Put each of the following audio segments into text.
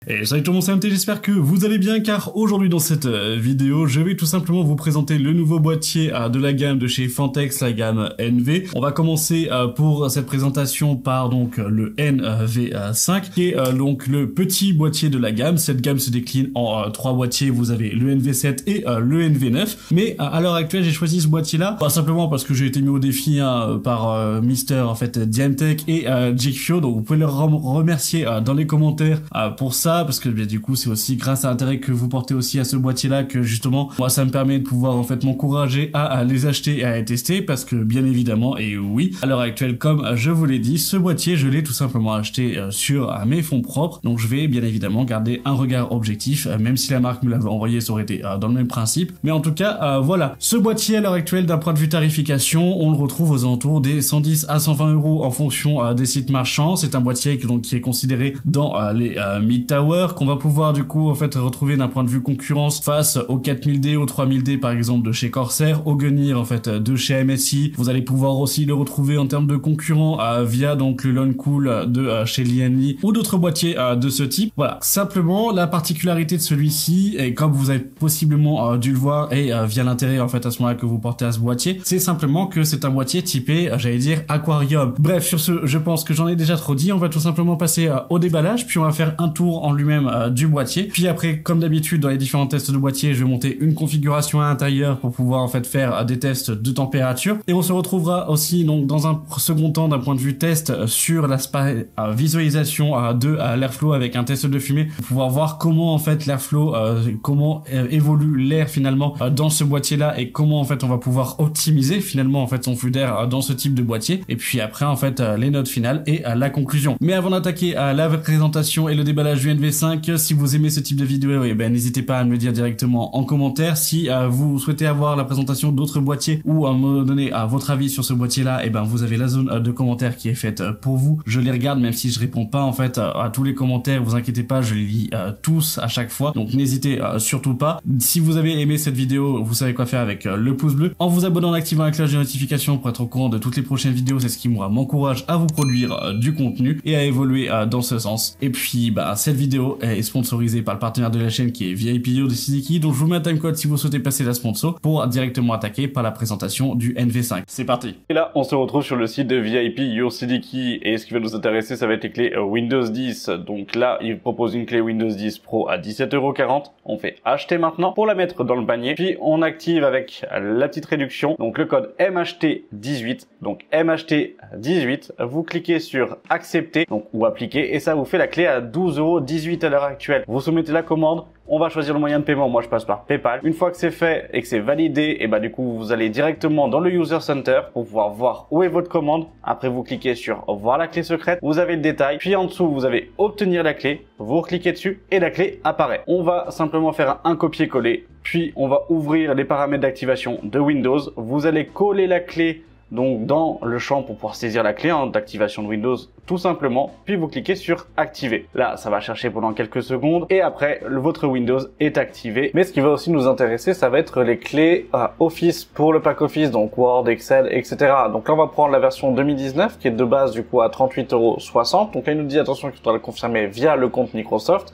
Et salut tout le monde, c'est MT, j'espère que vous allez bien car aujourd'hui dans cette vidéo, je vais tout simplement vous présenter le nouveau boîtier de la gamme de chez Fantex, la gamme NV. On va commencer pour cette présentation par donc le NV5 qui est donc le petit boîtier de la gamme. Cette gamme se décline en trois boîtiers, vous avez le NV7 et le NV9. Mais à l'heure actuelle, j'ai choisi ce boîtier là, pas simplement parce que j'ai été mis au défi par Mister en fait Diamtech et Jigfio, donc vous pouvez leur remercier dans les commentaires pour ça. Parce que bien du coup c'est aussi grâce à l'intérêt que vous portez aussi à ce boîtier là que justement moi ça me permet de pouvoir en fait m'encourager à les acheter et à les tester, parce que bien évidemment, et oui, à l'heure actuelle comme je vous l'ai dit, ce boîtier je l'ai tout simplement acheté sur mes fonds propres, donc je vais bien évidemment garder un regard objectif, même si la marque me l'avait envoyé, ça aurait été dans le même principe, mais en tout cas voilà, ce boîtier à l'heure actuelle d'un point de vue tarification, on le retrouve aux alentours des 110 à 120 euros en fonction des sites marchands. C'est un boîtier qui est considéré dans les mid-tower, qu'on va pouvoir du coup en fait retrouver d'un point de vue concurrence face au 4000D, au 3000D par exemple de chez Corsair, au Gunnir en fait de chez MSI. Vous allez pouvoir aussi le retrouver en termes de concurrents via donc le Lone Cool de chez Lianli ou d'autres boîtiers de ce type. Voilà, simplement la particularité de celui-ci, et comme vous avez possiblement dû le voir et via l'intérêt en fait à ce moment-là que vous portez à ce boîtier, c'est simplement que c'est un boîtier typé j'allais dire aquarium. Bref, sur ce, je pense que j'en ai déjà trop dit, on va tout simplement passer au déballage, puis on va faire un tour en lui-même du boîtier. Puis après, comme d'habitude dans les différents tests de boîtier, je vais monter une configuration à l'intérieur pour pouvoir en fait faire des tests de température. Et on se retrouvera aussi donc dans un second temps d'un point de vue test sur l'aspect visualisation de l'airflow avec un test de fumée pour pouvoir voir comment en fait l'airflow, comment évolue l'air finalement dans ce boîtier là et comment en fait on va pouvoir optimiser finalement en fait son flux d'air dans ce type de boîtier. Et puis après en fait les notes finales et la conclusion. Mais avant d'attaquer la présentation et le déballage du NV5, si vous aimez ce type de vidéo, eh ben n'hésitez pas à me le dire directement en commentaire. Si vous souhaitez avoir la présentation d'autres boîtiers ou à me donner votre avis sur ce boîtier là, eh ben vous avez la zone de commentaires qui est faite pour vous. Je les regarde, même si je réponds pas en fait à tous les commentaires, vous inquiétez pas, je les lis tous à chaque fois, donc n'hésitez surtout pas. Si vous avez aimé cette vidéo, vous savez quoi faire avec le pouce bleu, en vous abonnant, en activant la cloche de notification pour être au courant de toutes les prochaines vidéos. C'est ce qui m'encourage à vous produire du contenu et à évoluer dans ce sens. Et puis cette vidéo est sponsorisé par le partenaire de la chaîne qui est VIP Yo de Sidiki, donc je vous mets un timecode si vous souhaitez passer la sponsor pour directement attaquer par la présentation du NV5. C'est parti. Et là, on se retrouve sur le site de VIP Yo Sidiki et ce qui va nous intéresser, ça va être les clés Windows 10. Donc là, il propose une clé Windows 10 Pro à 17,40 €. On fait acheter maintenant pour la mettre dans le panier. Puis on active avec la petite réduction, donc le code MHT18. Donc MHT18, vous cliquez sur accepter donc ou appliquer et ça vous fait la clé à 12,18 € à l'heure actuelle. Vous soumettez la commande, on va choisir le moyen de paiement. Moi je passe par PayPal. Une fois que c'est fait et que c'est validé, et du coup vous allez directement dans le User Center pour pouvoir voir où est votre commande. Après vous cliquez sur voir la clé secrète, vous avez le détail, puis en dessous vous avez obtenir la clé, vous cliquez dessus et la clé apparaît. On va simplement faire un copier-coller, puis on va ouvrir les paramètres d'activation de Windows. Vous allez coller la clé donc dans le champ pour pouvoir saisir la clé d'activation de Windows tout simplement, puis vous cliquez sur activer. Là ça va chercher pendant quelques secondes et après votre Windows est activé. Mais ce qui va aussi nous intéresser, ça va être les clés Office pour le pack Office, donc Word, Excel, etc. Donc là on va prendre la version 2019 qui est de base du coup à 38,60 €. Donc là il nous dit attention qu'il faudra le confirmer via le compte Microsoft.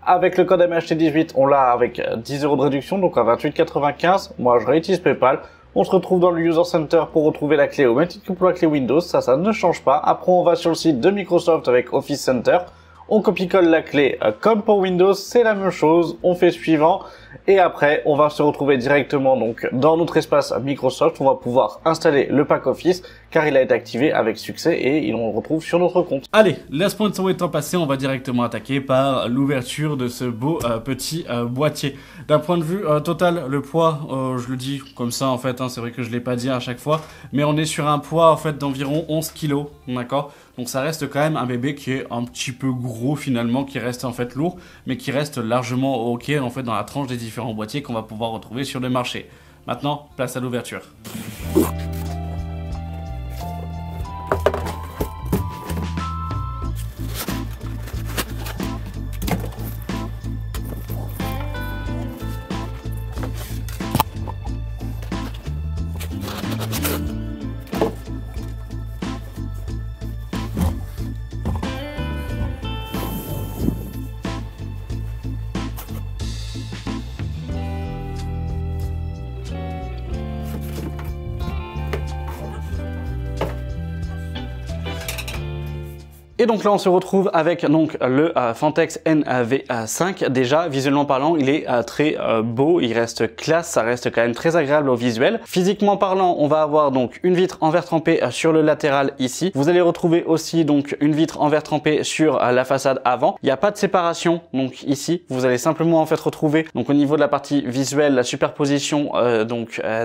Avec le code MHT18 on l'a avec 10 € de réduction, donc à 28,95 €. Moi je réutilise PayPal. On se retrouve dans le User Center pour retrouver la clé au même titre que pour la clé Windows, ça ne change pas. Après on va sur le site de Microsoft avec Office Center, on copie-colle la clé comme pour Windows, c'est la même chose, on fait suivant et après on va se retrouver directement donc dans notre espace Microsoft, on va pouvoir installer le pack Office car il a été activé avec succès et on le retrouve sur notre compte. Allez, la sponsor étant passée, on va directement attaquer par l'ouverture de ce beau petit boîtier. D'un point de vue total, le poids, je le dis comme ça en fait, c'est vrai que je l'ai pas dit à chaque fois, mais on est sur un poids en fait d'environ 11 kg, d'accord? Donc ça reste quand même un bébé qui est un petit peu gros finalement, qui reste en fait lourd, mais qui reste largement ok en fait dans la tranche des différents boîtiers qu'on va pouvoir retrouver sur le marché. Maintenant, place à l'ouverture. Et donc là on se retrouve avec donc le Fantex NV5. Déjà visuellement parlant il est très beau, il reste classe, ça reste quand même très agréable au visuel. Physiquement parlant on va avoir donc une vitre en verre trempé sur le latéral ici. Vous allez retrouver aussi donc une vitre en verre trempé sur la façade avant. Il n'y a pas de séparation donc ici. Vous allez simplement en fait retrouver donc au niveau de la partie visuelle la superposition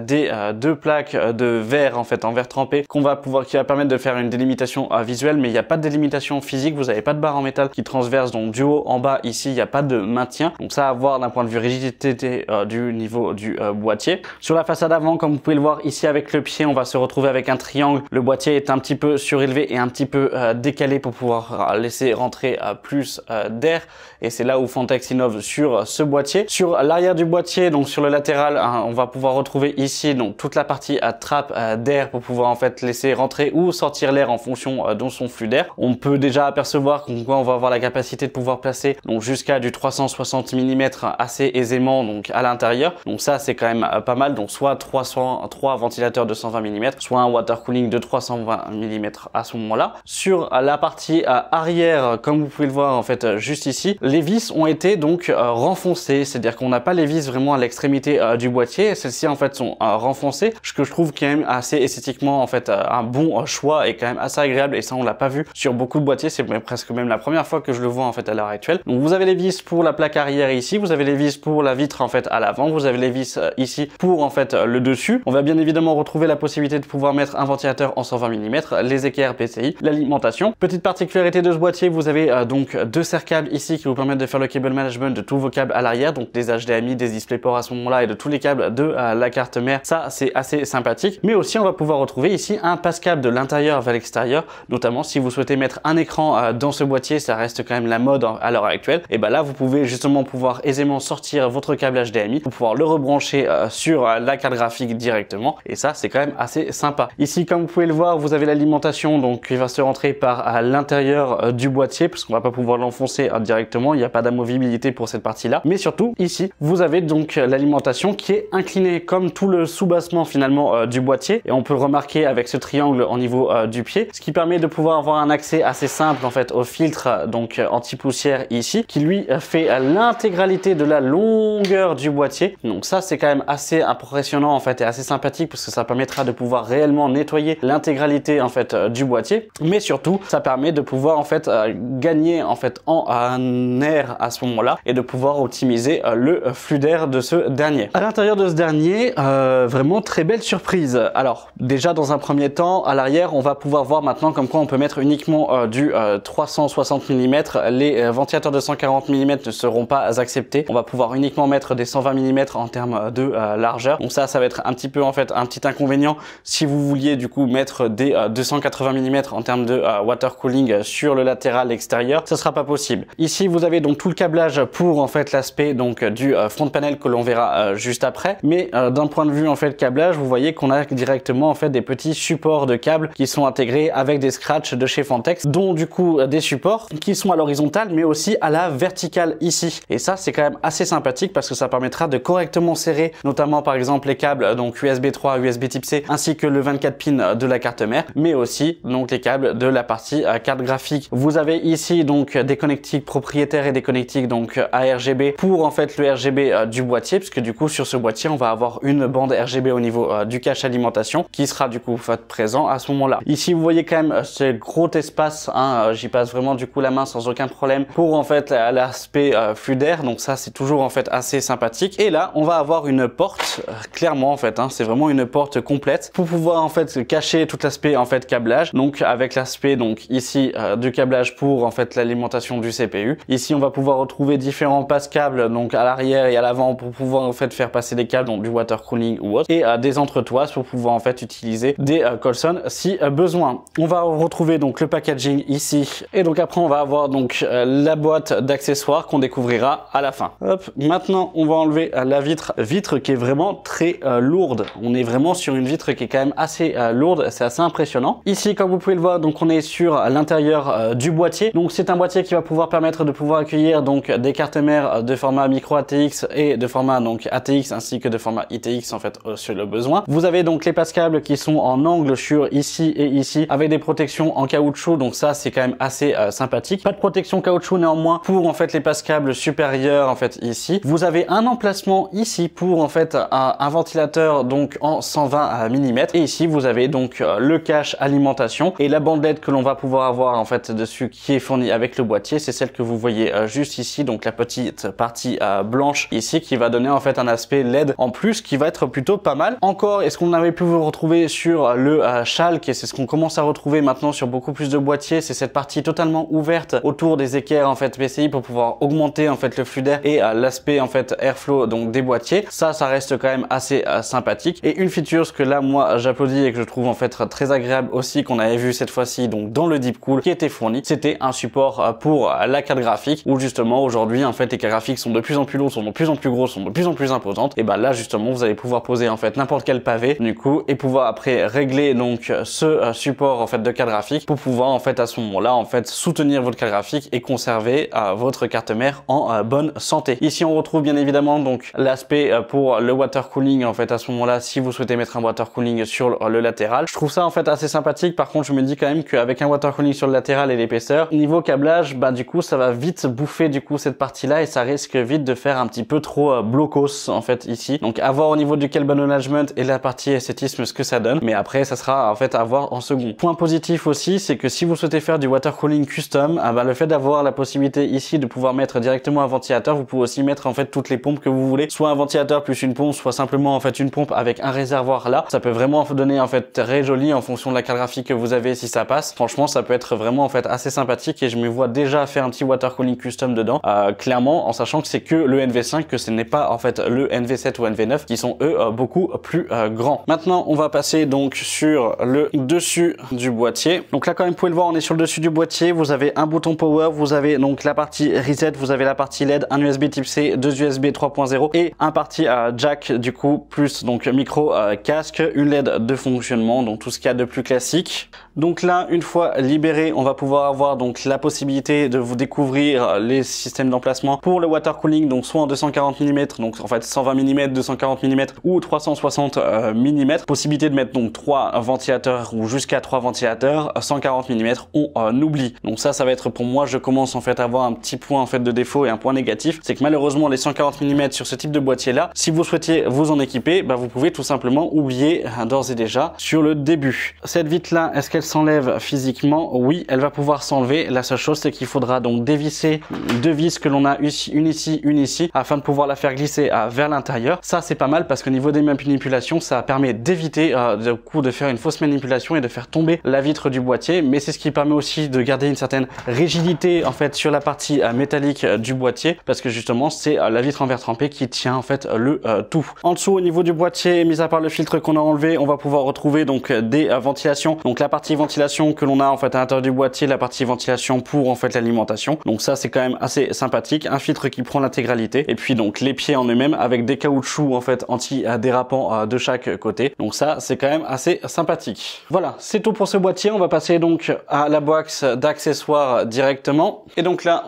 des deux plaques de verre en fait en verre trempé qui va permettre de faire une délimitation visuelle, mais il n'y a pas de délimitation physique. Vous n'avez pas de barre en métal qui transverse donc du haut en bas ici. Il n'y a pas de maintien. Donc ça à voir d'un point de vue rigidité du niveau du boîtier. Sur la façade avant, comme vous pouvez le voir ici avec le pied, on va se retrouver avec un triangle. Le boîtier est un petit peu surélevé et un petit peu décalé pour pouvoir laisser rentrer plus d'air, et c'est là où Fantex innove sur ce boîtier. Sur l'arrière du boîtier, donc sur le latéral, on va pouvoir retrouver ici donc toute la partie trappe d'air pour pouvoir en fait laisser rentrer ou sortir l'air en fonction de son flux d'air. On peut déjà apercevoir qu'on va avoir la capacité de pouvoir placer donc jusqu'à du 360 mm assez aisément donc à l'intérieur. Donc ça c'est quand même pas mal. Donc soit 3 ventilateurs de 120 mm, soit un water cooling de 320 mm à ce moment-là. Sur la partie arrière, comme vous pouvez le voir en fait juste ici, les vis ont été donc renfoncées, c'est-à-dire qu'on n'a pas les vis vraiment à l'extrémité du boîtier. Celles-ci en fait sont renfoncées, ce que je trouve quand même assez esthétiquement en fait un bon choix et quand même assez agréable, et ça on l'a pas vu sur beaucoup de boîtiers. C'est presque même la première fois que je le vois en fait à l'heure actuelle. Donc vous avez les vis pour la plaque arrière ici, vous avez les vis pour la vitre en fait à l'avant, vous avez les vis ici pour en fait le dessus. On va bien évidemment retrouver la possibilité de pouvoir mettre un ventilateur en 120 mm, les équerres PCI, l'alimentation. Petite particularité de ce boîtier, vous avez donc deux serre câbles ici qui vous permettent de faire le cable management de tous vos câbles à l'arrière, donc des HDMI, des DisplayPort à ce moment-là et de tous les câbles de la carte mère. Ça c'est assez sympathique. Mais aussi on va pouvoir retrouver ici un passe-câble de l'intérieur vers l'extérieur, notamment si vous souhaitez mettre un écran dans ce boîtier, ça reste quand même la mode à l'heure actuelle. Et ben là vous pouvez justement pouvoir aisément sortir votre câble HDMI pour pouvoir le rebrancher sur la carte graphique directement, et ça c'est quand même assez sympa. Ici comme vous pouvez le voir, vous avez l'alimentation donc qui va se rentrer par l'intérieur du boîtier, parce qu'on va pas pouvoir l'enfoncer directement, il n'y a pas d'amovibilité pour cette partie là. Mais surtout ici vous avez donc l'alimentation qui est inclinée comme tout le sous-bassement finalement du boîtier, et on peut le remarquer avec ce triangle au niveau du pied, ce qui permet de pouvoir avoir un accès assez simple en fait au filtre donc anti-poussière ici, qui lui fait l'intégralité de la longueur du boîtier. Donc ça c'est quand même assez impressionnant en fait et assez sympathique, parce que ça permettra de pouvoir réellement nettoyer l'intégralité en fait du boîtier, mais surtout ça permet de pouvoir en fait gagner en fait en air à ce moment-là, et de pouvoir optimiser le flux d'air de ce dernier. À l'intérieur de ce dernier, vraiment très belle surprise. Alors déjà dans un premier temps, à l'arrière on va pouvoir voir maintenant comme quoi on peut mettre uniquement du 360 mm. Les ventilateurs de 140 mm ne seront pas acceptés. On va pouvoir uniquement mettre des 120 mm en termes de largeur. Donc ça va être un petit peu en fait un petit inconvénient si vous vouliez du coup mettre des 280 mm en termes de water cooling sur le latéral extérieur, ça sera pas possible. Ici vous avez donc tout le câblage pour en fait l'aspect donc du front panel que l'on verra juste après, mais d'un point de vue en fait câblage, vous voyez qu'on a directement en fait des petits supports de câbles qui sont intégrés avec des scratchs de chez Fantex, dont du coup des supports qui sont à l'horizontale mais aussi à la verticale ici, et ça c'est quand même assez sympathique parce que ça permettra de correctement serrer notamment par exemple les câbles donc USB 3, USB type C, ainsi que le 24 pins de la carte mère, mais aussi donc les câbles de la partie carte graphique. Vous avez ici donc des connectiques propriétaires et des connectiques donc ARGB pour en fait le RGB du boîtier, puisque du coup sur ce boîtier on va avoir une bande RGB au niveau du cache alimentation qui sera du coup présent à ce moment-là. Ici vous voyez quand même ce gros espace, hein, j'y passe vraiment du coup la main sans aucun problème pour en fait l'aspect flux d'air, donc ça c'est toujours en fait assez sympathique. Et là on va avoir une porte clairement en fait, hein, c'est vraiment une porte complète pour pouvoir en fait cacher tout l'aspect en fait câblage, donc avec l'aspect donc ici du câblage pour en fait l'alimentation du CPU. Ici on va pouvoir retrouver différents passe-câbles donc à l'arrière et à l'avant pour pouvoir en fait faire passer des câbles donc du water cooling ou autre, et des entretoises pour pouvoir en fait utiliser des Colson si besoin. On va retrouver donc le packaging ici, et donc après on va avoir donc la boîte d'accessoires qu'on découvrira à la fin. Hop, maintenant on va enlever la vitre qui est vraiment très lourde. On est vraiment sur une vitre qui est quand même assez lourde, c'est assez impressionnant. Ici comme vous pouvez le voir, donc on est sur l'intérieur du boîtier. Donc c'est un boîtier qui va pouvoir permettre de pouvoir accueillir donc des cartes mères de format micro ATX et de format donc ATX, ainsi que de format ITX en fait sur le besoin. Vous avez donc les passe-câbles qui sont en angle sur ici et ici avec des protections en caoutchouc, donc ça c'est quand même assez sympathique. Pas de protection caoutchouc néanmoins pour en fait les passes-câbles supérieurs en fait ici. Vous avez un emplacement ici pour en fait un ventilateur donc en 120 mm et ici vous avez donc le cache alimentation et la bandelette que l'on va pouvoir avoir en fait dessus qui est fournie avec le boîtier, c'est celle que vous voyez juste ici, donc la petite partie blanche ici qui va donner en fait un aspect LED en plus qui va être plutôt pas mal. Encore, est-ce qu'on avait pu vous retrouver sur le Schalke, et c'est ce qu'on commence à retrouver maintenant sur beaucoup plus de boîtiers, c'est cette partie totalement ouverte autour des équerres en fait PCI pour pouvoir augmenter en fait le flux d'air et l'aspect en fait airflow donc des boîtiers. Ça reste quand même assez sympathique. Et une feature que là moi j'applaudis et que je trouve en fait très agréable aussi, qu'on avait vu cette fois-ci donc dans le Deepcool qui était fourni, c'était un support pour la carte graphique, où justement aujourd'hui en fait les cartes graphiques sont de plus en plus lourdes, sont de plus en plus grosses, sont de plus en plus imposantes. Et ben là justement vous allez pouvoir poser en fait n'importe quel pavé du coup et pouvoir après régler donc ce support en fait de carte graphique pour pouvoir en fait à ce moment-là en fait soutenir votre carte graphique et conserver votre carte mère en bonne santé. Ici on retrouve bien évidemment donc l'aspect pour le water cooling en fait à ce moment-là si vous souhaitez mettre un water cooling sur le latéral. Je trouve ça en fait assez sympathique. Par contre je me dis quand même qu'avec un water cooling sur le latéral et l'épaisseur, niveau câblage, bah du coup ça va vite bouffer du coup cette partie-là et ça risque vite de faire un petit peu trop blocos en fait ici. Donc à voir au niveau du cable management et la partie esthétisme ce que ça donne, mais après ça sera en fait à voir en second. Point positif aussi, c'est que si vous souhaitez faire du water cooling custom, bah, le fait d'avoir la possibilité ici de pouvoir mettre directement un ventilateur, vous pouvez aussi mettre en fait toutes les pompes que vous voulez, soit un ventilateur plus une pompe, soit simplement en fait une pompe avec un réservoir là. Ça peut vraiment vous donner en fait très joli en fonction de la carte graphique que vous avez si ça passe. Franchement ça peut être vraiment en fait assez sympathique et je me vois déjà faire un petit water cooling custom dedans, clairement en sachant que c'est que le NV5, que ce n'est pas en fait le NV7 ou NV9 qui sont eux beaucoup plus grands. Maintenant on va passer donc sur le dessus du boîtier. Donc là comme vous pouvez le voir on est sur le dessus du boîtier, vous avez un bouton power, vous avez donc la partie reset, vous avez la partie LED, un USB type C, deux USB 3.0 et un parti jack du coup plus donc micro casque, une LED de fonctionnement, donc tout ce qu'il y a de plus classique. Donc là une fois libéré on va pouvoir avoir donc la possibilité de vous découvrir les systèmes d'emplacement pour le water cooling, donc soit en 240 mm, donc en fait 120 mm, 240 mm ou 360 mm. Possibilité de mettre donc 3 ventilateurs ou jusqu'à 3 ventilateurs, 140 mm on oublie. Donc ça va être pour moi, je commence en fait à avoir un petit point en fait de défaut et un point négatif, c'est que malheureusement les 140 mm sur ce type de boîtier là, si vous souhaitiez vous en équiper, bah, vous pouvez tout simplement oublier d'ores et déjà sur le début. Cette vitre là, est-ce qu'elle s'enlève physiquement? Oui, elle va pouvoir s'enlever. La seule chose c'est qu'il faudra donc dévisser deux vis que l'on a ici, une ici, afin de pouvoir la faire glisser vers l'intérieur. Ça c'est pas mal parce qu'au niveau des manipulations, ça permet d'éviter de faire une fausse manipulation et de faire tomber la vitre du boîtier, mais c'est ce qui permet aussi de garder une certaine rigidité en fait sur la partie métallique du boîtier, parce que justement c'est la vitre en verre trempé qui tient en fait le tout. En dessous au niveau du boîtier, mis à part le filtre qu'on a enlevé, on va pouvoir retrouver donc des ventilations, donc la partie ventilation que l'on a en fait à l'intérieur du boîtier, la partie ventilation pour en fait l'alimentation, donc ça c'est quand même assez sympathique, un filtre qui prend l'intégralité, et puis donc les pieds en eux-mêmes avec des caoutchoucs en fait anti-dérapants de chaque côté, donc ça c'est quand même assez sympathique. Voilà, c'est tout pour ce boîtier. On va passer donc à la box d'accessoires directement, et donc là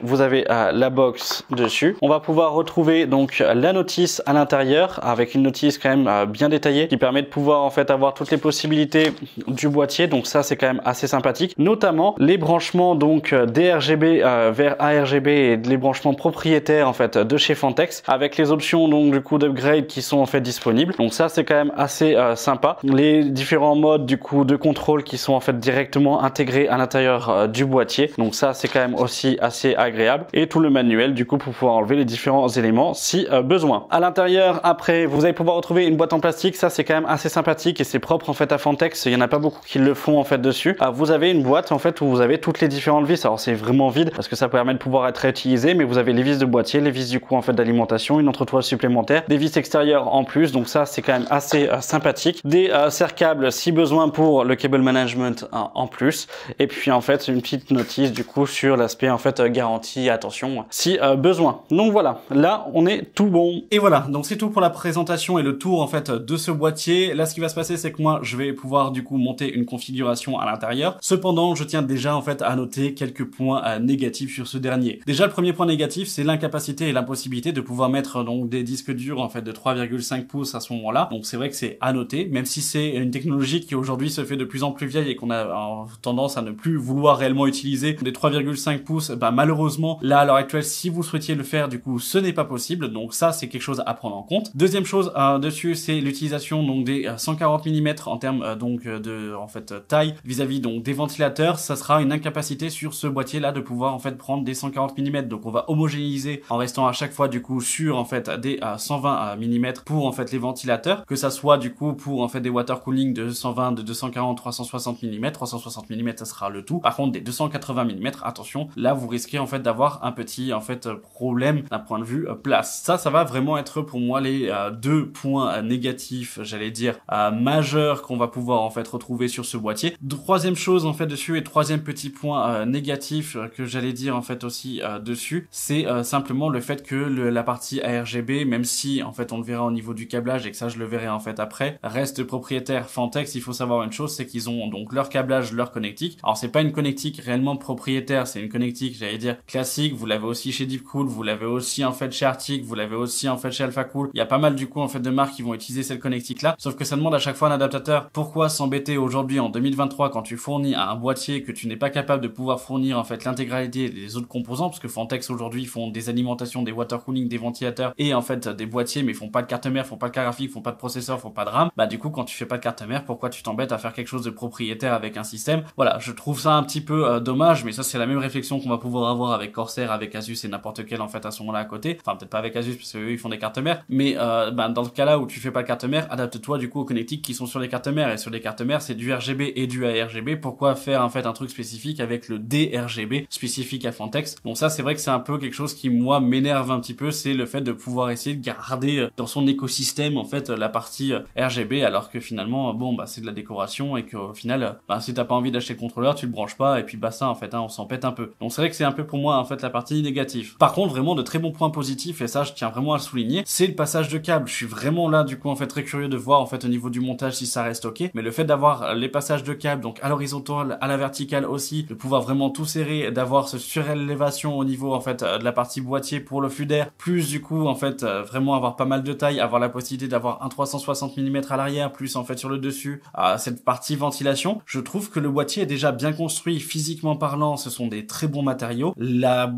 vous avez la box dessus. On va pouvoir retrouver donc la notice à l'intérieur avec une notice quand même bien détaillée qui permet de pouvoir en fait avoir toutes les possibilités du boîtier, donc ça c'est quand même assez sympathique, notamment les branchements donc DRGB vers ARGB et les branchements propriétaires en fait de chez Fantex, avec les options donc du coup d'upgrade qui sont en fait disponibles, donc ça c'est quand même assez sympa. Les différents modes du coup de contrôle qui sont en fait directement intégrés à l'intérieur du boîtier, donc ça c'est quand même aussi assez agréable, et tout le manuel du coup pour pouvoir enlever les différents éléments si besoin. À l'intérieur après vous allez pouvoir retrouver une boîte en plastique, ça c'est quand même assez sympathique et c'est propre en fait à Fantex, il y en a pas beaucoup qui le font en fait dessus. Vous avez une boîte en fait où vous avez toutes les différentes vis, alors c'est vraiment vide parce que ça permet de pouvoir être réutilisé, mais vous avez les vis de boîtier, les vis du coup en fait d'alimentation, une entretoile supplémentaire, des vis extérieures en plus, donc ça c'est quand même assez sympathique, des serre-câbles si besoin pour le cable management en plus, et puis en fait une petite notice du coup sur l'aspect en fait garantie, attention si besoin. Donc voilà, là on est tout bon. Et voilà, donc c'est tout pour la présentation et le tour en fait de ce boîtier. Là ce qui va se passer c'est que moi je vais pouvoir du coup monter une configuration configuration à l'intérieur. Cependant, je tiens déjà en fait à noter quelques points négatifs sur ce dernier. Déjà, le premier point négatif, c'est l'incapacité et l'impossibilité de pouvoir mettre donc des disques durs en fait de 3,5 pouces à ce moment-là. Donc c'est vrai que c'est à noter, même si c'est une technologie qui aujourd'hui se fait de plus en plus vieille et qu'on a tendance à ne plus vouloir réellement utiliser des 3,5 pouces. Bah malheureusement, là à l'heure actuelle, si vous souhaitiez le faire, du coup, ce n'est pas possible. Donc ça, c'est quelque chose à prendre en compte. Deuxième chose dessus, c'est l'utilisation donc des 140 mm en termes donc de en fait taille vis-à-vis donc des ventilateurs. Ça sera une incapacité sur ce boîtier là de pouvoir en fait prendre des 140 mm. Donc on va homogénéiser en restant à chaque fois du coup sur en fait des 120 mm pour en fait les ventilateurs, que ça soit du coup pour en fait des water cooling de 120, de 240, 360 mm. 360 mm ça sera le tout. Par contre des 280 mm, attention, là vous risquez en fait d'avoir un petit en fait problème d'un point de vue place. Ça va vraiment être pour moi les deux points négatifs, j'allais dire majeurs qu'on va pouvoir en fait retrouver sur ce boîtier. Troisième chose en fait dessus, et troisième petit point négatif que j'allais dire en fait aussi dessus, c'est simplement le fait que la partie ARGB, même si en fait on le verra au niveau du câblage et que ça je le verrai en fait après, reste propriétaire Fantex. Il faut savoir une chose, c'est qu'ils ont donc leur câblage, leur connectique. Alors c'est pas une connectique réellement propriétaire, c'est une connectique j'allais dire classique. Vous l'avez aussi chez Deepcool, vous l'avez aussi en fait chez Arctic, vous l'avez aussi en fait chez AlphaCool. Il y a pas mal du coup en fait de marques qui vont utiliser cette connectique là, sauf que ça demande à chaque fois un adaptateur. Pourquoi s'embêter aujourd'hui en 2023 quand tu fournis un boîtier que tu n'es pas capable de pouvoir fournir en fait l'intégralité des autres composants, parce que Fantex aujourd'hui font des alimentations, des water cooling, des ventilateurs et en fait des boîtiers, mais ils font pas de carte mère, font pas de carte graphique, font pas de processeur, font pas de RAM. Bah du coup quand tu fais pas de carte mère, pourquoi tu t'embêtes à faire quelque chose de propriétaire avec un système? Voilà, je trouve ça un petit peu dommage, mais ça c'est la même réflexion qu'on va pouvoir avoir avec Corsair, avec Asus et n'importe quel en fait à ce moment-là à côté. Enfin peut-être pas avec Asus parce que eux ils font des cartes mères, mais dans le cas là où tu fais pas de carte mère, adapte-toi du coup aux connectiques qui sont sur les cartes mères, et sur les cartes mères c'est du RGB et du ARGB. Pourquoi faire en fait un truc spécifique avec le DRGB spécifique à Fantex? Donc ça c'est vrai que c'est un peu quelque chose qui moi m'énerve un petit peu, c'est le fait de pouvoir essayer de garder dans son écosystème en fait la partie RGB, alors que finalement bon bah c'est de la décoration et qu'au final si t'as pas envie d'acheter le contrôleur tu le branches pas et puis bah ça en fait on s'en pète un peu. Donc c'est vrai que c'est un peu pour moi en fait la partie négative. Par contre vraiment de très bons points positifs, et ça je tiens vraiment à le souligner, c'est le passage de câble. Je suis vraiment là du coup en fait très curieux de voir en fait au niveau du montage si ça reste ok, mais le fait d'avoir les passages de câble donc à l'horizontale, à la verticale aussi, de pouvoir vraiment tout serrer, d'avoir ce surélévation au niveau en fait de la partie boîtier pour le flux d'air, plus du coup en fait vraiment avoir pas mal de taille, avoir la possibilité d'avoir un 360 mm à l'arrière, plus en fait sur le dessus cette partie ventilation, je trouve que le boîtier est déjà bien construit physiquement parlant. Ce sont des très bons matériaux. La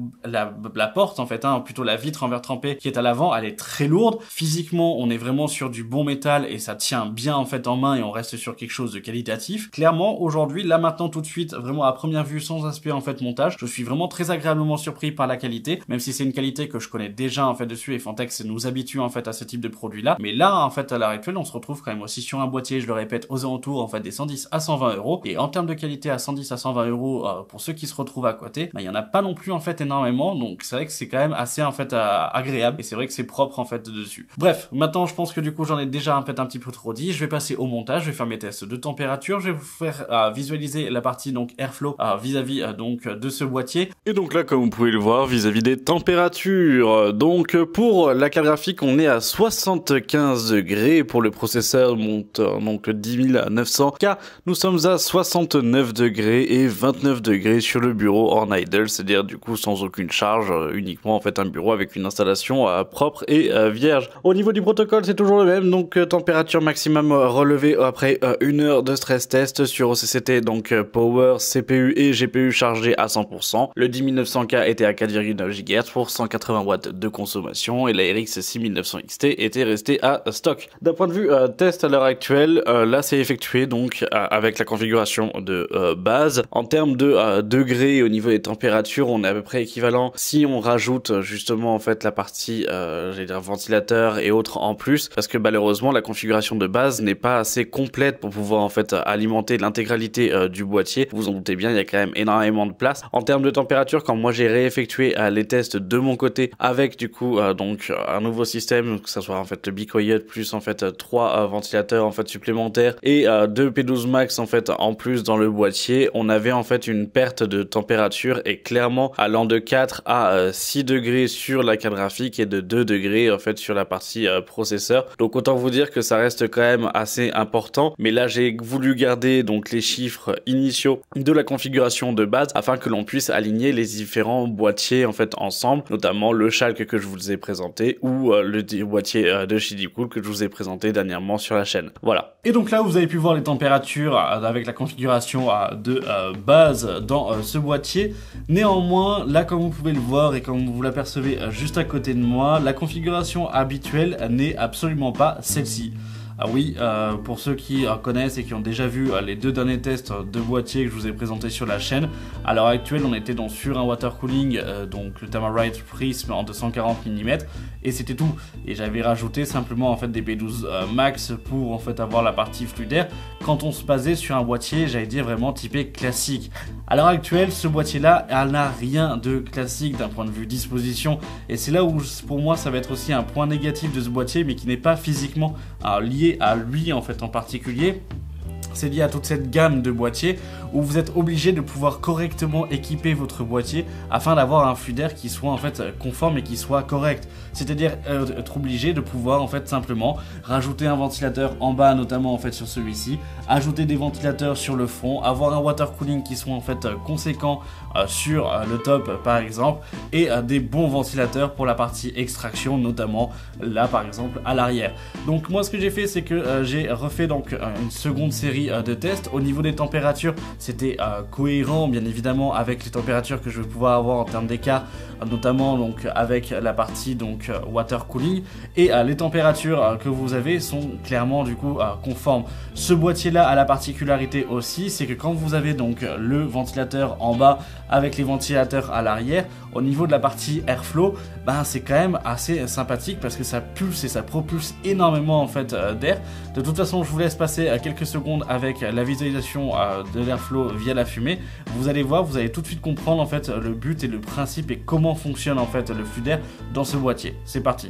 porte en fait, plutôt la vitre en verre trempé qui est à l'avant, elle est très lourde. Physiquement on est vraiment sur du bon métal et ça tient bien en fait en main et on reste sur quelque chose de qualitatif. Clairement aujourd'hui, là maintenant tout de suite, vraiment à première vue sans aspect en fait montage, je suis vraiment très agréablement surpris par la qualité, même si c'est une qualité que je connais déjà en fait dessus, et Fantex nous habitue en fait à ce type de produit là. Mais là en fait à l'heure actuelle on se retrouve quand même aussi sur un boîtier, je le répète, aux alentours en fait des 110 à 120 euros, et en termes de qualité à 110 à 120 euros pour ceux qui se retrouvent à côté, il y en a pas non plus en fait énormément, donc c'est vrai que c'est quand même assez en fait agréable, et c'est vrai que c'est propre en fait dessus. Bref, maintenant je pense que du coup j'en ai déjà en fait un petit peu trop dit, je vais passer au montage, je vais faire mes tests de température, je vais vous faire visualiser la partie donc airflow vis-à-vis donc de ce boîtier. Et donc là comme vous pouvez le voir vis-à-vis des températures, donc pour la carte graphique on est à 75 degrés, pour le processeur monte donc 10900K, nous sommes à 69 degrés et 29 degrés sur le bureau en idle, c'est-à-dire du coup sans aucune charge, uniquement en fait un bureau avec une installation propre et vierge. Au niveau du protocole c'est toujours le même, donc température maximum relevée après 1 heure de stress test sur OCCT, donc power, CPU et GPU chargés à 100%. Le 10900K était à 4,9 GHz pour 180 watts de consommation et la RX 6900 XT était restée à stock. D'un point de vue test à l'heure actuelle, là c'est effectué donc avec la configuration de base. En termes de degrés au niveau des températures, on est à peu près équivalent si on rajoute justement en fait la partie j'allais dire ventilateur et autres en plus, parce que malheureusement la configuration de base n'est pas assez complète pour pouvoir en fait alimenter l'intégralité du boîtier. Vous en doutez bien, il y a quand même énormément de place. En termes de température, quand moi j'ai réeffectué les tests de mon côté avec du coup donc un nouveau système, que ça soit en fait le Bicoyote plus en fait 3 ventilateurs en fait supplémentaires et 2 P12 Max en fait en plus dans le boîtier, on avait en fait une perte de température et clairement allant de 4 à 6 degrés sur la carte graphique et de 2 degrés en fait sur la partie processeur. Donc autant vous dire que ça reste quand même assez important, mais là j'ai voulu garder sauvegarder donc les chiffres initiaux de la configuration de base afin que l'on puisse aligner les différents boîtiers en fait ensemble, notamment le Schalke que je vous ai présenté ou le boîtier de Shidicool que je vous ai présenté dernièrement sur la chaîne. Voilà. Et donc là vous avez pu voir les températures avec la configuration de base dans ce boîtier. Néanmoins, là comme vous pouvez le voir et comme vous l'apercevez juste à côté de moi, la configuration habituelle n'est absolument pas celle-ci. Ah oui, pour ceux qui connaissent et qui ont déjà vu les 2 derniers tests de boîtier que je vous ai présentés sur la chaîne, à l'heure actuelle on était donc sur un water cooling, donc le Thermarite Prism en 240 mm, et c'était tout. Et j'avais rajouté simplement en fait des B12 Max pour en fait avoir la partie fluidaire quand on se basait sur un boîtier, j'allais dire vraiment typé classique. À l'heure actuelle, ce boîtier-là, elle n'a rien de classique d'un point de vue disposition, et c'est là où pour moi ça va être aussi un point négatif de ce boîtier, mais qui n'est pas physiquement lié à lui en fait en particulier. C'est lié à toute cette gamme de boîtiers où vous êtes obligé de pouvoir correctement équiper votre boîtier afin d'avoir un flux d'air qui soit en fait conforme et qui soit correct. C'est-à-dire être obligé de pouvoir en fait simplement rajouter un ventilateur en bas, notamment en fait sur celui-ci, ajouter des ventilateurs sur le fond, avoir un water cooling qui soit en fait conséquent sur le top par exemple, et des bons ventilateurs pour la partie extraction, notamment là par exemple à l'arrière. Donc moi ce que j'ai fait, c'est que j'ai refait donc une seconde série de tests. Au niveau des températures, c'était cohérent bien évidemment avec les températures que je vais pouvoir avoir en termes d'écart, notamment donc avec la partie donc water cooling, et les températures que vous avez sont clairement du coup conformes. Ce boîtier là a la particularité aussi, c'est que quand vous avez donc le ventilateur en bas avec les ventilateurs à l'arrière, au niveau de la partie airflow, c'est quand même assez sympathique parce que ça pulse et ça propulse énormément en fait d'air. De toute façon, je vous laisse passer quelques secondes avec la visualisation de l'airflow via la fumée. Vous allez voir, vous allez tout de suite comprendre en fait le but et le principe et comment fonctionne en fait le flux d'air dans ce boîtier. C'est parti.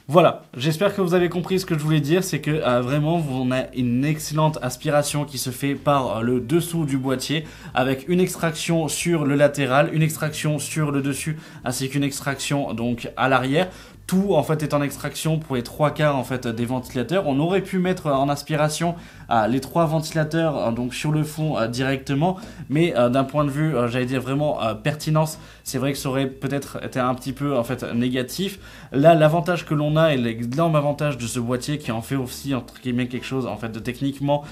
Voilà, j'espère que vous avez compris ce que je voulais dire, c'est que vraiment on a une excellente aspiration qui se fait par le dessous du boîtier avec une extraction sur le latéral, une extraction sur le dessus ainsi qu'une extraction donc à l'arrière. Tout en fait est en extraction pour les 3/4 en fait des ventilateurs. On aurait pu mettre en aspiration les 3 ventilateurs donc sur le fond directement, mais d'un point de vue j'allais dire vraiment pertinence, c'est vrai que ça aurait peut-être été un petit peu en fait négatif. Là l'avantage que l'on a et l'énorme avantage de ce boîtier qui en fait aussi entre guillemets quelque chose en fait de techniquement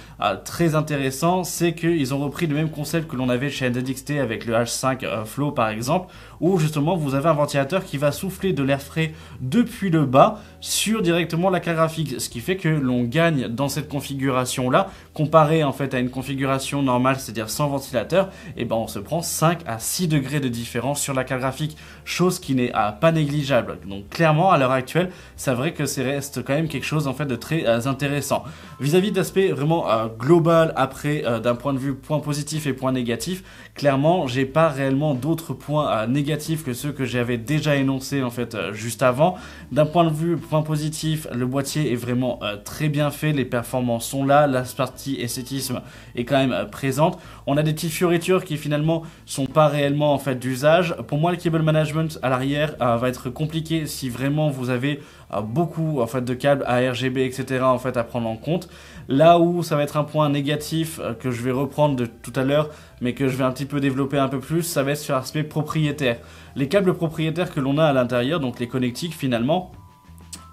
très intéressant, c'est qu'ils ont repris le même concept que l'on avait chez NZXT avec le H5 Flow par exemple, où justement vous avez un ventilateur qui va souffler de l'air frais depuis le bas sur directement la carte graphique, ce qui fait que l'on gagne dans cette configuration là comparé en fait à une configuration normale, c'est-à-dire sans ventilateur, et on se prend 5 à 6 degrés de différence sur la carte graphique, chose qui n'est pas négligeable. Donc clairement à l'heure actuelle c'est vrai que ça reste quand même quelque chose en fait de très intéressant vis-à-vis d'aspect vraiment global. Après d'un point de vue point positif et point négatif, clairement j'ai pas réellement d'autres points négatifs que ceux que j'avais déjà énoncés en fait juste avant. D'un point de vue point positif, le boîtier est vraiment très bien fait, les performances sont là, la partie esthétisme est quand même présente. On a des petites fioritures qui finalement sont pas réellement en fait d'usage. Pour moi le cable management à l'arrière va être compliqué si vraiment vous avez beaucoup en fait de câbles ARGB etc en fait à prendre en compte. Là où ça va être un point négatif que je vais reprendre de tout à l'heure mais que je vais un petit peu développer un peu plus, ça va être sur l'aspect propriétaire. Les câbles propriétaires que l'on a à l'intérieur, donc les connectiques finalement,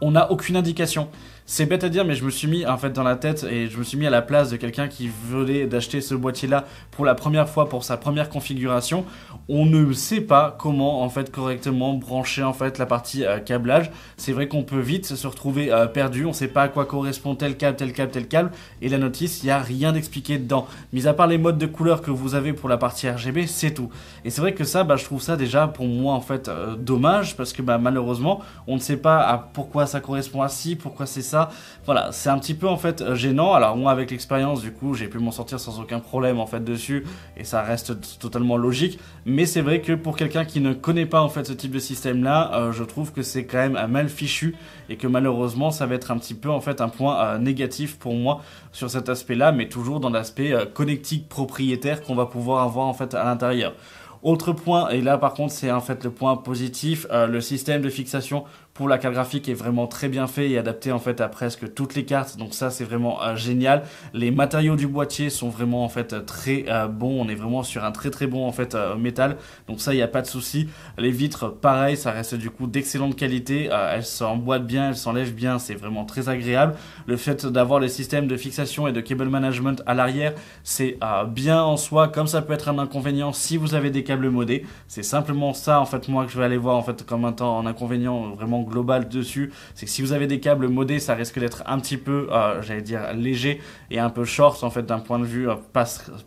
on n'a aucune indication. C'est bête à dire, mais je me suis mis en fait dans la tête et je me suis mis à la place de quelqu'un qui venait d'acheter ce boîtier-là pour la première fois pour sa première configuration. On ne sait pas comment en fait correctement brancher en fait la partie câblage. C'est vrai qu'on peut vite se retrouver perdu. On ne sait pas à quoi correspond tel câble, tel câble, tel câble. Et la notice, il n'y a rien d'expliqué dedans. Mis à part les modes de couleur que vous avez pour la partie RGB, c'est tout. Et c'est vrai que ça, je trouve ça déjà pour moi en fait dommage parce que malheureusement, on ne sait pas à pourquoi ça correspond à ci, pourquoi c'est ça. Voilà, c'est un petit peu en fait gênant. Alors moi avec l'expérience du coup j'ai pu m'en sortir sans aucun problème en fait dessus et ça reste totalement logique. Mais c'est vrai que pour quelqu'un qui ne connaît pas en fait ce type de système là, je trouve que c'est quand même mal fichu et que malheureusement ça va être un petit peu en fait un point négatif pour moi sur cet aspect là, mais toujours dans l'aspect connectique propriétaire qu'on va pouvoir avoir en fait à l'intérieur. Autre point, et là par contre c'est en fait le point positif, le système de fixation pour la carte graphique est vraiment très bien fait et adapté en fait à presque toutes les cartes, donc ça c'est vraiment génial. Les matériaux du boîtier sont vraiment en fait très bons, on est vraiment sur un très très bon en fait métal, donc ça il n'y a pas de souci. Les vitres pareil, ça reste du coup d'excellente qualité, elles s'emboîtent bien, elles s'enlèvent bien, c'est vraiment très agréable. Le fait d'avoir les systèmes de fixation et de cable management à l'arrière, c'est bien en soi, comme ça peut être un inconvénient si vous avez des câbles modés. C'est simplement ça en fait moi que je vais aller voir en fait comme un inconvénient vraiment global dessus, c'est que si vous avez des câbles modés, ça risque d'être un petit peu, j'allais dire léger et un peu short en fait d'un point de vue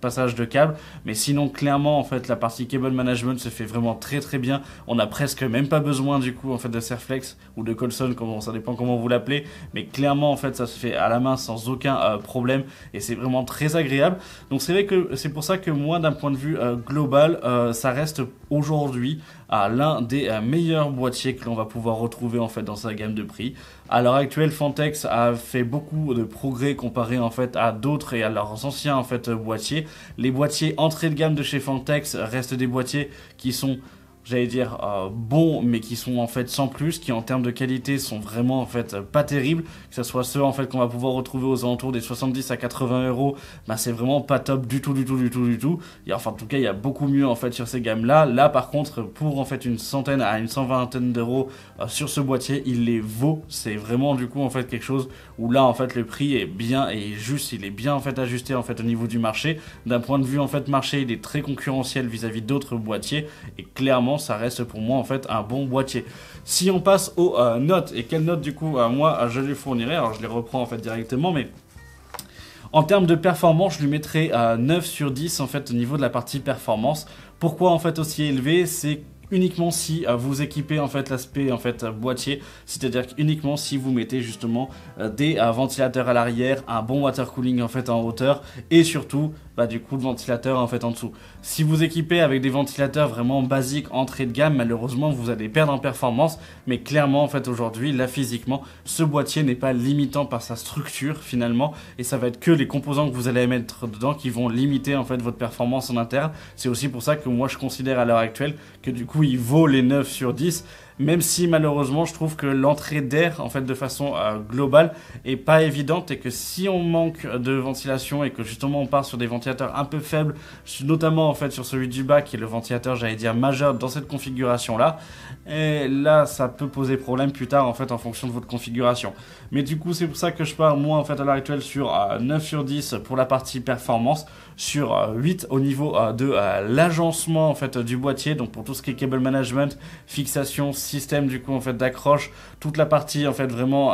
passage de câble. Mais sinon clairement en fait la partie cable management se fait vraiment très très bien. On a presque même pas besoin du coup en fait de Serflex ou de Colson, ça dépend comment vous l'appelez, mais clairement en fait ça se fait à la main sans aucun problème et c'est vraiment très agréable. Donc c'est vrai que c'est pour ça que moi d'un point de vue global, ça reste aujourd'hui l'un des meilleurs boîtiers que l'on va pouvoir retrouver en fait dans sa gamme de prix. À l'heure actuelle, Fantex a fait beaucoup de progrès comparé en fait à d'autres et à leurs anciens en fait boîtiers. Les boîtiers entrée de gamme de chez Fantex restent des boîtiers qui sont, j'allais dire bons, mais qui sont en fait sans plus, qui en termes de qualité sont vraiment en fait pas terribles, que ce soit ceux en fait qu'on va pouvoir retrouver aux alentours des 70 à 80 euros, c'est vraiment pas top du tout. Et enfin en tout cas il y a beaucoup mieux en fait sur ces gammes là. Là par contre pour en fait une centaine à une 120aine d'euros sur ce boîtier, il les vaut. C'est vraiment du coup en fait quelque chose où là en fait le prix est bien et juste, il est bien en fait ajusté en fait au niveau du marché. D'un point de vue en fait marché, il est très concurrentiel vis-à-vis d'autres boîtiers et clairement ça reste pour moi en fait un bon boîtier. Si on passe aux notes, et quelles notes du coup moi je lui fournirai, alors je les reprends en fait directement, mais en termes de performance je lui mettrai 9 sur 10 en fait au niveau de la partie performance. Pourquoi en fait aussi élevé? C'est uniquement si vous équipez en fait l'aspect en fait boîtier, c'est-à-dire uniquement si vous mettez justement des ventilateurs à l'arrière, un bon water cooling en fait en hauteur et surtout du coup le ventilateur en fait en dessous. Si vous équipez avec des ventilateurs vraiment basiques entrée de gamme, malheureusement vous allez perdre en performance, mais clairement en fait aujourd'hui là physiquement ce boîtier n'est pas limitant par sa structure finalement et ça va être que les composants que vous allez mettre dedans qui vont limiter en fait votre performance en interne. C'est aussi pour ça que moi je considère à l'heure actuelle que du coup il vaut les 9 sur 10, même si malheureusement je trouve que l'entrée d'air en fait de façon globale est pas évidente et que si on manque de ventilation et que justement on part sur des ventilateurs un peu faibles, notamment en fait sur celui du bas qui est le ventilateur j'allais dire majeur dans cette configuration là, et là ça peut poser problème plus tard en fait en fonction de votre configuration. Mais du coup c'est pour ça que je pars moi en fait à l'heure actuelle sur 9 sur 10 pour la partie performance, sur 8 au niveau de l'agencement en fait du boîtier, donc pour tout ce qui est cable management, fixation, système du coup en fait d'accroche, toute la partie en fait vraiment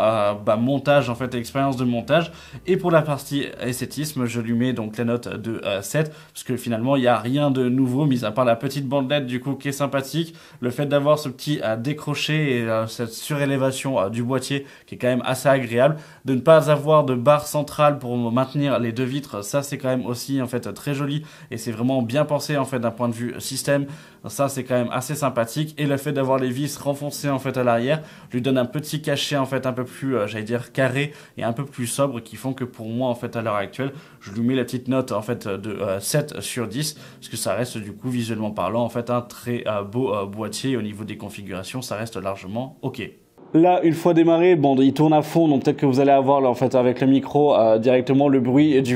montage en fait, expérience de montage. Et pour la partie esthétisme je lui mets donc la note de 7 parce que finalement il n'y a rien de nouveau mis à part la petite bandelette du coup qui est sympathique, le fait d'avoir ce petit décroché et cette surélévation du boîtier qui est quand même assez agréable, de ne pas avoir de barre centrale pour maintenir les deux vitres, ça c'est quand même aussi en fait très joli et c'est vraiment bien pensé en fait d'un point de vue système, ça c'est quand même assez sympathique. Et le fait d'avoir les vis renfoncées en fait à l'arrière lui donne un petit cachet en fait un peu plus j'allais dire carré et un peu plus sobre, qui font que pour moi en fait à l'heure actuelle je lui mets la petite note en fait de 7 sur 10 parce que ça reste du coup visuellement parlant en fait un très beau boîtier. Au niveau des configurations ça reste largement ok. Là, une fois démarré, il tourne à fond, donc peut-être que vous allez avoir là, en fait, avec le micro directement le bruit des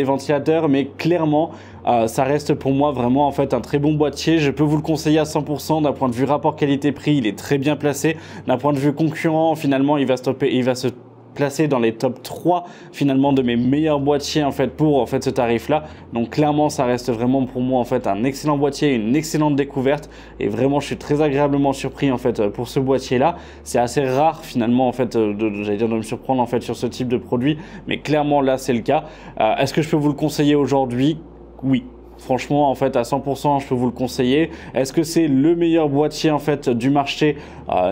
ventilateurs, mais clairement, ça reste pour moi vraiment en fait un très bon boîtier. Je peux vous le conseiller à 100%. D'un point de vue rapport qualité-prix, il est très bien placé. D'un point de vue concurrent, finalement, il va se placé dans les top 3 finalement de mes meilleurs boîtiers en fait pour en fait ce tarif là. Donc clairement ça reste vraiment pour moi en fait un excellent boîtier, une excellente découverte et vraiment je suis très agréablement surpris en fait pour ce boîtier là. C'est assez rare finalement en fait j'allais dire de me surprendre en fait sur ce type de produit, mais clairement là c'est le cas. Est-ce que je peux vous le conseiller aujourd'hui? Oui. Franchement, en fait, à 100%, je peux vous le conseiller. Est-ce que c'est le meilleur boîtier en fait du marché?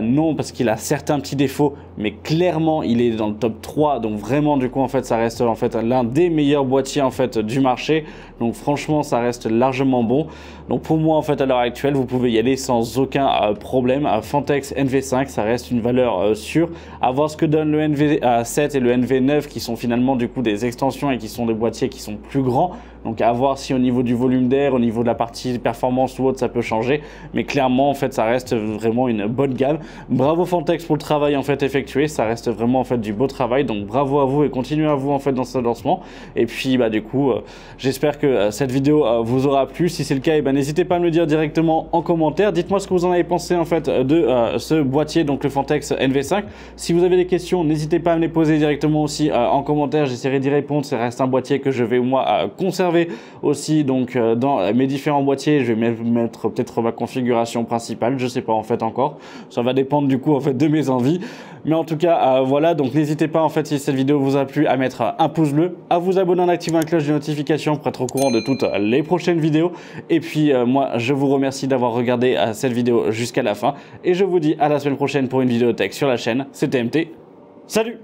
Non, parce qu'il a certains petits défauts, mais clairement, il est dans le top 3. Donc vraiment, du coup, en fait, ça reste en fait l'un des meilleurs boîtiers en fait du marché. Donc franchement, ça reste largement bon. Donc pour moi, en fait, à l'heure actuelle, vous pouvez y aller sans aucun problème. Fantex NV5, ça reste une valeur sûre. À voir ce que donne le NV7 et le NV9, qui sont finalement du coup des extensions et qui sont des boîtiers qui sont plus grands. Donc à voir si au niveau du volume d'air, au niveau de la partie performance ou autre, ça peut changer. Mais clairement, en fait, ça reste vraiment une bonne gamme. Bravo Fantex pour le travail en fait effectué. Ça reste vraiment en fait du beau travail. Donc bravo à vous et continuez à vous en fait dans ce lancement. Et puis bah du coup, j'espère que cette vidéo vous aura plu. Si c'est le cas, n'hésitez pas à me le dire directement en commentaire. Dites-moi ce que vous en avez pensé en fait de ce boîtier, donc le Fantex NV5. Si vous avez des questions, n'hésitez pas à me les poser directement aussi en commentaire. J'essaierai d'y répondre. Ça reste un boîtier que je vais moi conserver aussi donc dans mes différents boîtiers. Je vais mettre peut-être ma configuration principale, je sais pas en fait encore, ça va dépendre du coup en fait de mes envies, mais en tout cas voilà, donc n'hésitez pas en fait si cette vidéo vous a plu à mettre un pouce bleu, à vous abonner en activant la cloche de notification pour être au courant de toutes les prochaines vidéos. Et puis moi je vous remercie d'avoir regardé cette vidéo jusqu'à la fin et je vous dis à la semaine prochaine pour une vidéo tech sur la chaîne. C'était MT, salut.